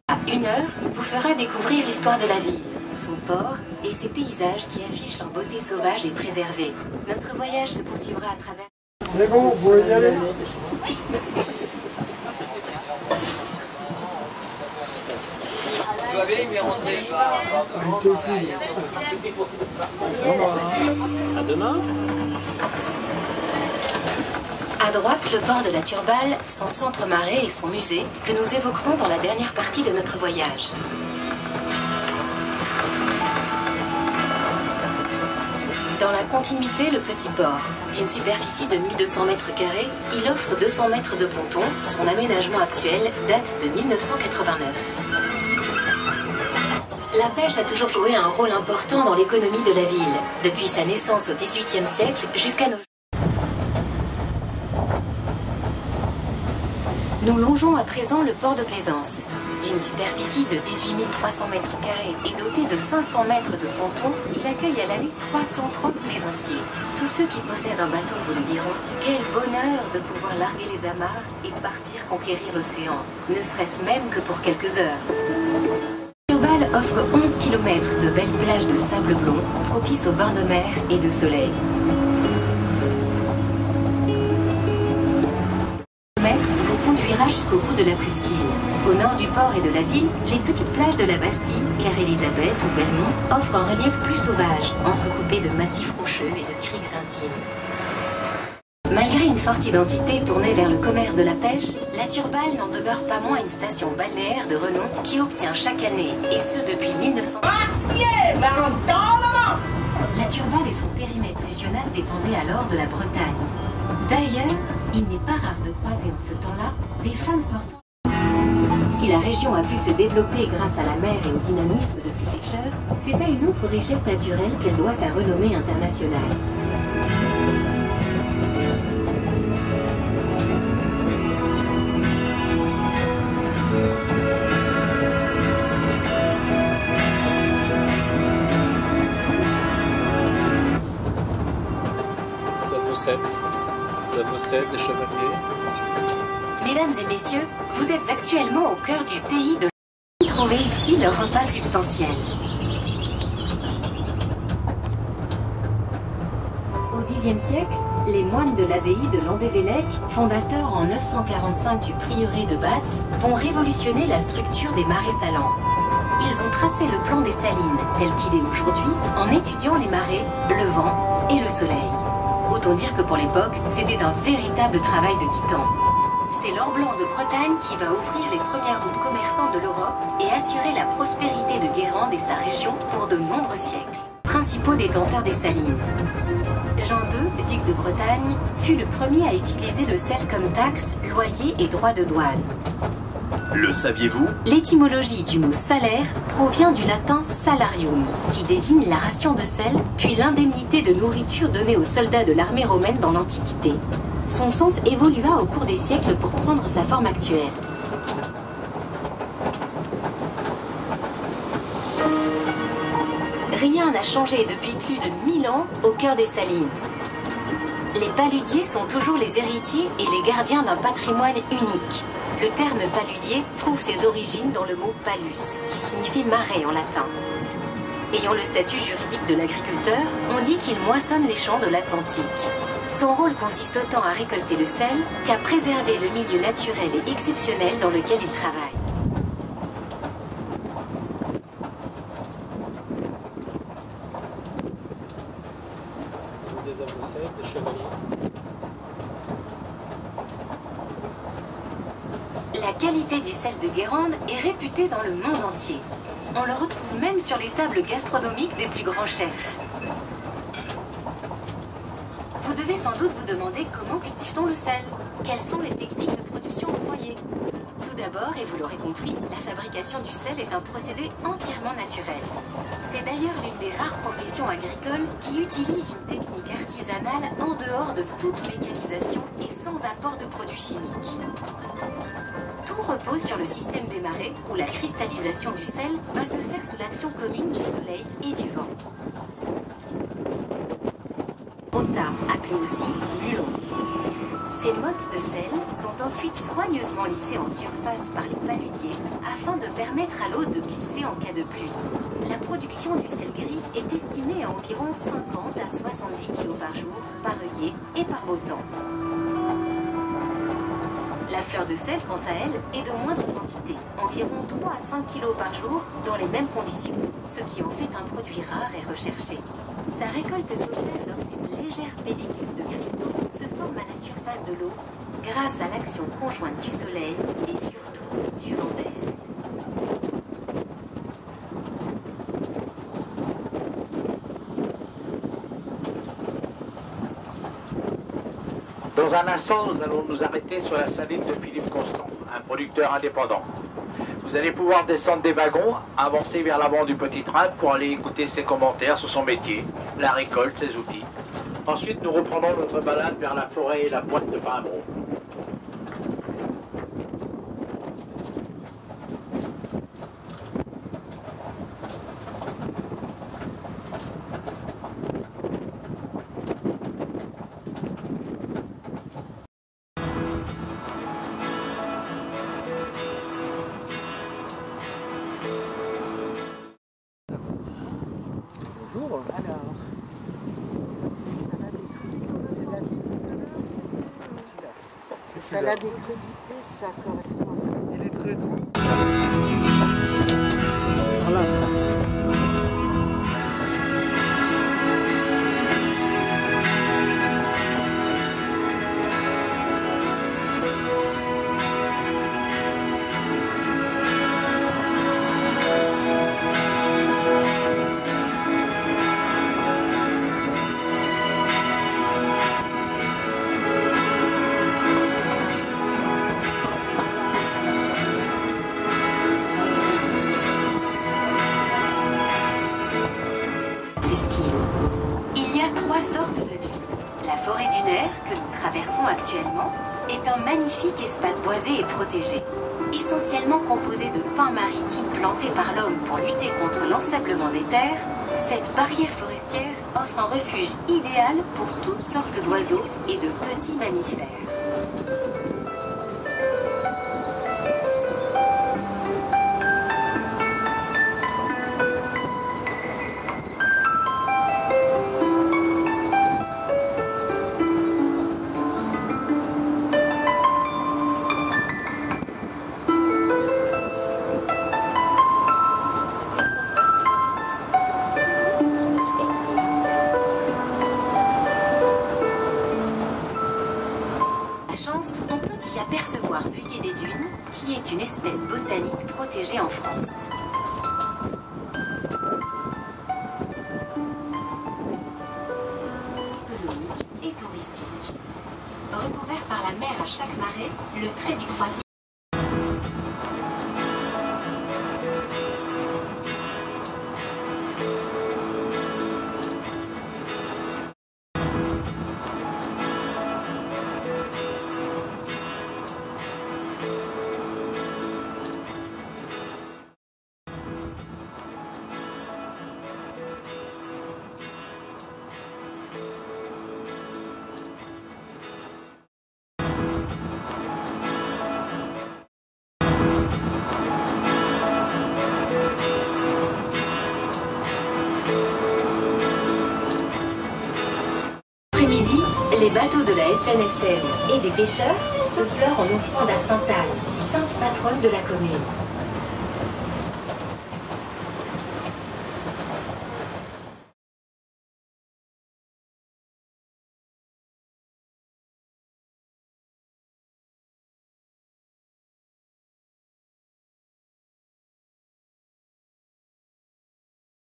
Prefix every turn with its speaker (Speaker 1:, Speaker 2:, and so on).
Speaker 1: À 1 heure, vous fera découvrir l'histoire de la ville, son port et ses paysages qui affichent leur beauté sauvage et préservée. Notre voyage se poursuivra à travers...
Speaker 2: C'est bon, vous voulez y aller?
Speaker 3: À demain.
Speaker 1: À droite, le port de la Turballe, son centre marais et son musée, que nous évoquerons dans la dernière partie de notre voyage. Dans la continuité, le petit port. D'une superficie de 1200 mètres carrés, il offre 200 mètres de ponton. Son aménagement actuel date de 1989. La pêche a toujours joué un rôle important dans l'économie de la ville, depuis sa naissance au XVIIIe siècle jusqu'à nos jours. Nous longeons à présent le port de Plaisance. D'une superficie de 18 300 mètres carrés et doté de 500 mètres de ponton, il accueille à l'année 330 plaisanciers. Tous ceux qui possèdent un bateau vous le diront. Quel bonheur de pouvoir larguer les amarres et partir conquérir l'océan, ne serait-ce même que pour quelques heures. Turballe offre 11 km de belles plages de sable blond, propices aux bains de mer et de soleil. Jusqu'au bout de la presqu'île. Au nord du port et de la ville, les petites plages de la Bastille, Claire-Élisabeth ou Belmont offrent un relief plus sauvage, entrecoupé de massifs rocheux et de criques intimes. Malgré une forte identité tournée vers le commerce de la pêche, la Turballe n'en demeure pas moins une station balnéaire de renom qui obtient chaque année, et ce depuis 1900... La Turballe et son périmètre régional dépendaient alors de la Bretagne. D'ailleurs, il n'est pas rare de croiser en ce temps-là des femmes portant... Si la région a pu se développer grâce à la mer et au dynamisme de ses pêcheurs, c'est à une autre richesse naturelle qu'elle doit sa renommée internationale.
Speaker 3: Ça possède des chevaliers.
Speaker 1: Mesdames et messieurs, vous êtes actuellement au cœur du pays de... Trouvez ici leur repas substantiel. Au Xe siècle, les moines de l'abbaye de Landévennec, fondateurs en 945 du prieuré de Batz, vont révolutionner la structure des marais salants. Ils ont tracé le plan des salines, tel qu'il est aujourd'hui, en étudiant les marées, le vent et le soleil. Autant dire que pour l'époque, c'était un véritable travail de titan. C'est l'or blanc de Bretagne qui va ouvrir les premières routes commerçantes de l'Europe et assurer la prospérité de Guérande et sa région pour de nombreux siècles. Principaux détenteurs des salines. Jean II, duc de Bretagne, fut le premier à utiliser le sel comme taxe, loyer et droit de douane.
Speaker 4: Le saviez-vous?
Speaker 1: L'étymologie du mot salaire provient du latin salarium, qui désigne la ration de sel, puis l'indemnité de nourriture donnée aux soldats de l'armée romaine dans l'Antiquité. Son sens évolua au cours des siècles pour prendre sa forme actuelle. Rien n'a changé depuis plus de 1000 ans au cœur des salines. Les paludiers sont toujours les héritiers et les gardiens d'un patrimoine unique. Le terme paludier trouve ses origines dans le mot palus, qui signifie marais en latin. Ayant le statut juridique de l'agriculteur, on dit qu'il moissonne les champs de l'Atlantique. Son rôle consiste autant à récolter le sel qu'à préserver le milieu naturel et exceptionnel dans lequel il travaille.
Speaker 3: Des avocats, des chevaliers.
Speaker 1: La qualité du sel de Guérande est réputée dans le monde entier. On le retrouve même sur les tables gastronomiques des plus grands chefs. Vous devez sans doute vous demander comment cultive-t-on le sel? Quelles sont les techniques de production employées? Tout d'abord, et vous l'aurez compris, la fabrication du sel est un procédé entièrement naturel. C'est d'ailleurs l'une des rares professions agricoles qui utilise une technique artisanale en dehors de toute mécanisation et sans apport de produits chimiques. Tout repose sur le système des marées où la cristallisation du sel va se faire sous l'action commune du soleil et du vent. Ota, appelé aussi bulon. Ces mottes de sel sont ensuite soigneusement lissées en surface par les paludiers afin de permettre à l'eau de glisser en cas de pluie. La production du sel gris est estimée à environ 50 à 70 kg par jour, par œillet et par beau temps. La fleur de sel, quant à elle, est de moindre quantité, environ 3 à 5 kg par jour dans les mêmes conditions, ce qui en fait un produit rare et recherché. Sa récolte s'opère lorsqu'une légère pellicule de cristaux se forme à la surface de l'eau grâce à l'action conjointe du soleil et surtout du vent d'est.
Speaker 2: Dans un instant, nous allons nous arrêter sur la saline de Philippe Constant, un producteur indépendant. Vous allez pouvoir descendre des wagons, avancer vers l'avant du petit train pour aller écouter ses commentaires sur son métier, la récolte, ses outils. Ensuite, nous reprendrons notre balade vers la forêt et la pointe de Pimbron.
Speaker 5: Bonjour. Alors, salade et crudité, ça correspond à... Il est très doux. Voilà.
Speaker 1: Il y a 3 sortes de dunes. La forêt dunaire, que nous traversons actuellement, est un magnifique espace boisé et protégé. Essentiellement composé de pins maritimes plantés par l'homme pour lutter contre l'ensablement des terres, cette barrière forestière offre un refuge idéal pour toutes sortes d'oiseaux et de petits mammifères. On peut y apercevoir l'œillet des dunes, qui est une espèce botanique protégée en France. Économique et touristique. Recouvert par la mer à chaque marée, le trait du croisière Après-midi, les bateaux de la SNSM et des pêcheurs se fleurent en offrande à Sainte-Anne, sainte patronne de la commune.